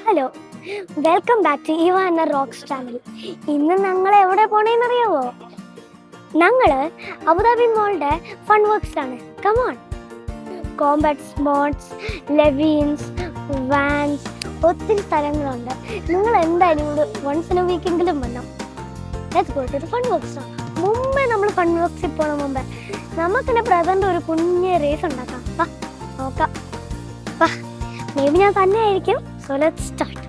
Hello, welcome back to ഇവ എന്ന rocks channel. ഇന്ന് ഞങ്ങൾ എവിടെ പോണേന്നറിയാവോ? ഞങ്ങള് അബുദാബി മോളുടെ ഫൺ വർക്സിലാണ്. കമോൺ. കോംബാറ്റ് സ്പോർട്സ്, ലെവീൻസ്, വാൻസ്, ഒത്തിരി സ്ഥലങ്ങളുണ്ട്. നിങ്ങൾ എന്തായാലും ഇവിടെ വൺസ് ഇൻ എ വീക്കെങ്കിലും വരണം. Let's go to the fun works. മുമ്പേ നമ്മൾ ഫൺ വർക്സിൽ പോണ മുമ്പേ നമുക്കെന്നെ ബ്രദറിന്റെ ഒരു കുഞ്ഞ് റേസ് ഉണ്ടാക്കാം. വാ നോക്കാം. വാ, മേ ബി ഞാൻ തന്നെ ആയിരിക്കും. So let's start.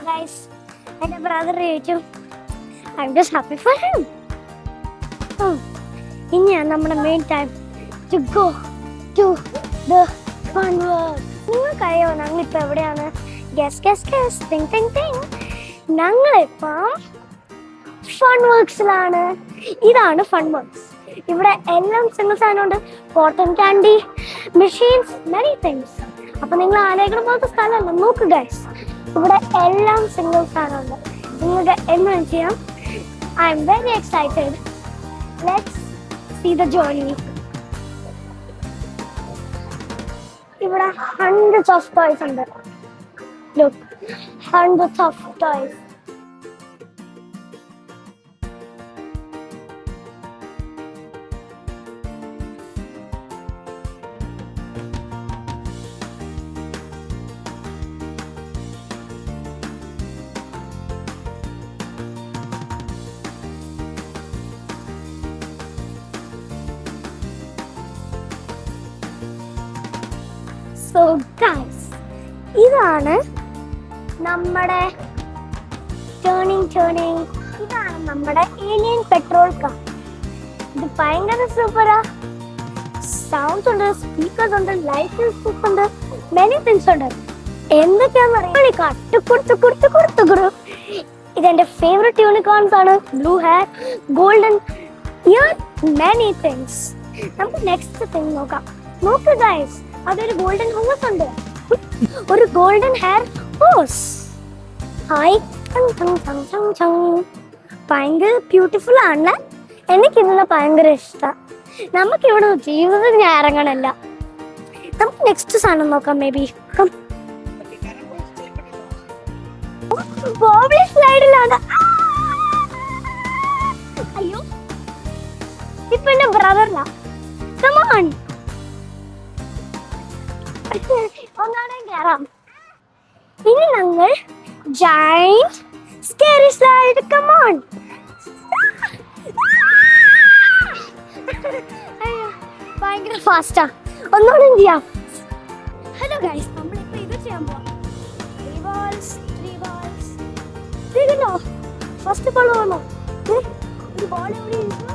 Guys, and my brother Rachel, I'm just happy for him. ഇനിയാണ് നമ്മുടെ main time to go to the fun work. നിങ്ങൾക്കറിയോ ഞങ്ങളിപ്പോൾ എവിടെയാണ്? Guess thing thing thing. ഞങ്ങളിപ്പം ഫൺ വർക്സിലാണ്. ഇതാണ് ഫൺ വർക്സ്. ഇവിടെ എല്ലാം സിംഗിൾ സാധനമുണ്ട്. Cotton candy, machines, many things. അപ്പൊ നിങ്ങൾ ആലോചിക്കണ പോലത്തെ സ്ഥലമല്ല. നോക്ക് ഗൈസ്, ഇവിടെ എല്ലാം സിംഗിൾ സാധനമുണ്ട്. നിങ്ങൾക്ക് എന്താണ് ചെയ്യാം? I am very excited. Let's see the journey. ഇവിടെ hundreds of toys ഉണ്ട്. Look, hundreds of toys. So guys, ഇതാണ് നമ്മുടെ ടേണിങ്. ഇതാണ് നമ്മുടെ ഏലിയൻ പെട്രോൾ കാർ. ഇത് ഭയങ്കര സൂപ്പറാ. സൗണ്ട്സ് ഉണ്ട്, സ്പീക്കേഴ്സ് ഉണ്ട്, ലൈറ്റ്സ് ഉണ്ട്, മെനി തിങ്സ് ഉണ്ട്. എന്തൊക്കെയാന്ന് അറിയാം? കട്ടുകൊടുത്തു. ഇതെന്റെ ഫേവറേറ്റ് യൂണിക്കോൺസ് ആണ്. Blue hair, golden year, many things. നമുക്ക് നെക്സ്റ്റ് തിങ് നോക്കാം. നോക്ക് ഗൈസ്, അതൊരു ഗോൾഡൻ ഹോഴ്സ് ഉണ്ട്. ഒരു ഗോൾഡൻ ഹെയർ ഹോഴ്സ്. ഹായ്, ഭയങ്കര ബ്യൂട്ടിഫുൾ ആണ്. എനിക്കിതിനെ ഭയങ്കര ഇഷ്ടം. നമുക്കിവിടെ ജീവിതം ഞാൻ ഇറങ്ങണല്ല. നമുക്ക് നെക്സ്റ്റ് സാധനം നോക്കാം. മേ ബി ബോബി സ്ലൈഡിലാണ്. അയ്യോ, ഇപ്പൊ എന്റെ ബ്രദറിലാ. കം ഓൺ, ഒന്നാടെ കയറാം. ഇനി ഞങ്ങൾ giant scary slide. Come on. ഭയങ്കര ഫാസ്റ്റാ. ഒന്നുകൂടെ ചെയ്യാം. ഹലോ ഗൈസ്, നമ്മളിപ്പോ ഇത് ചെയ്യാൻ പോവാം. 3 balls. ഇതിലോ ഫസ്റ്റ് ബോൾ വന്നോ? ഒരു ബോൾ എവിടെ ഇരിക്കും?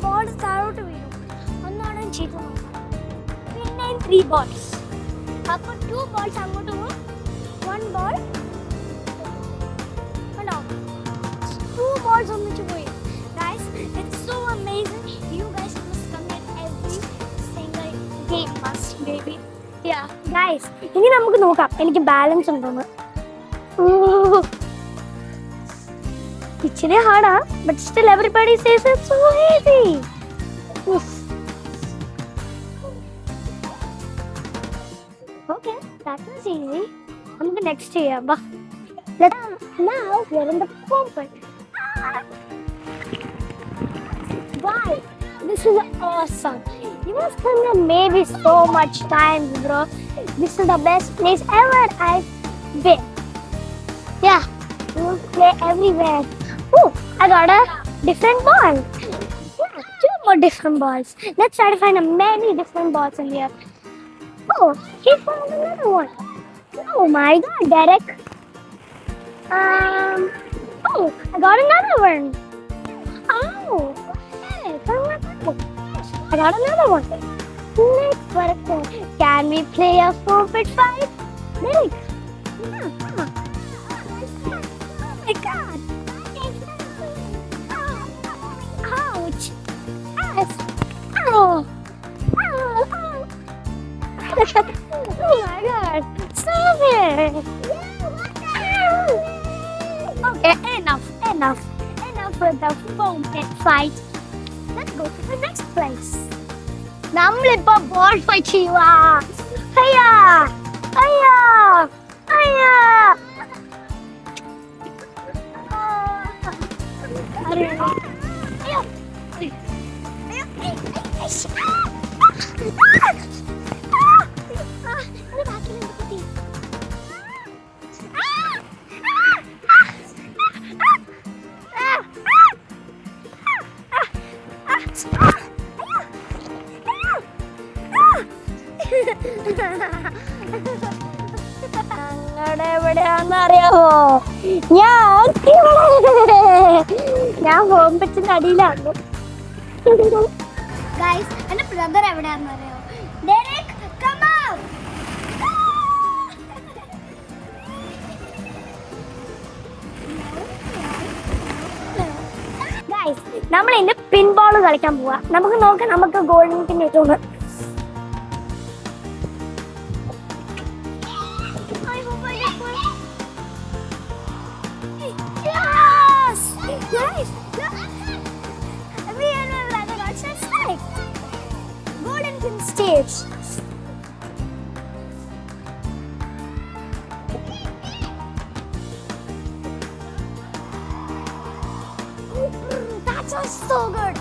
ബോൾ താഴോട്ട് വീഴും. ഒന്നാണ് ചെയ്തു നോക്കാം. പിന്നെ 3 balls. അപ്പൊ 2 balls അങ്ങോട്ട് പോകും, 1 ball. ഹലോ, 2 balls ഒന്നിച്ച് പോയി. Guys, it's so amazing. You guys must come at every single game must baby. Yeah, guys, ഇനി നമുക്ക് നോക്കാം എനിക്ക് ബാലൻസ് ഉണ്ടോന്ന്. ഇച്ചിരി ഹാർഡാ, but still everybody says it's so easy. Okay, that was easy. നമുക്ക് next ചെയ്യാം. വാ. Now we're in the pump. Wow, this is awesome. You must come here maybe so much times, bro. This is the best place ever I've been. Yeah, you will play everywhere. Oh, I got a different ball. Yeah, 2 more different balls. Let's try to find many different balls in here. Oh, he found another one. Oh my God, Derek. Oh, I got another one. Oh, I got another one. Next one. Can we play a 4-bit fight? Derek. Yeah. Oh my God. Oh my god. Stop it. Okay, enough with the foam pit fight. Let's go to the next place. നമ്മളിപ്പോ ball fight ചെയ്യുവാ. അയ്യാ അയ്യാ അയ്യാ. അയ്യോ അയ്യോ ഞങ്ങളുടെ എവിടെയാന്ന് അറിയാമോ? ഞാൻ ഹോംപെറ്റിന്റെ അടിയിലാണ്. ഗൈസ്, എന്റെ ബ്രദർ എവിടെയാന്ന് അറിയാമോ? Derek, come on. ഗൈസ്, നമ്മൾ ഇന്ന് പിൻ ബോൾ കളിക്കാൻ പോവാ. നമുക്ക് നോക്കാം നമുക്ക് ഗോൾഡൻ പിൻ കിട്ടുമെന്ന്. Guys, we and my brother got just like golden pin stage. That was so good.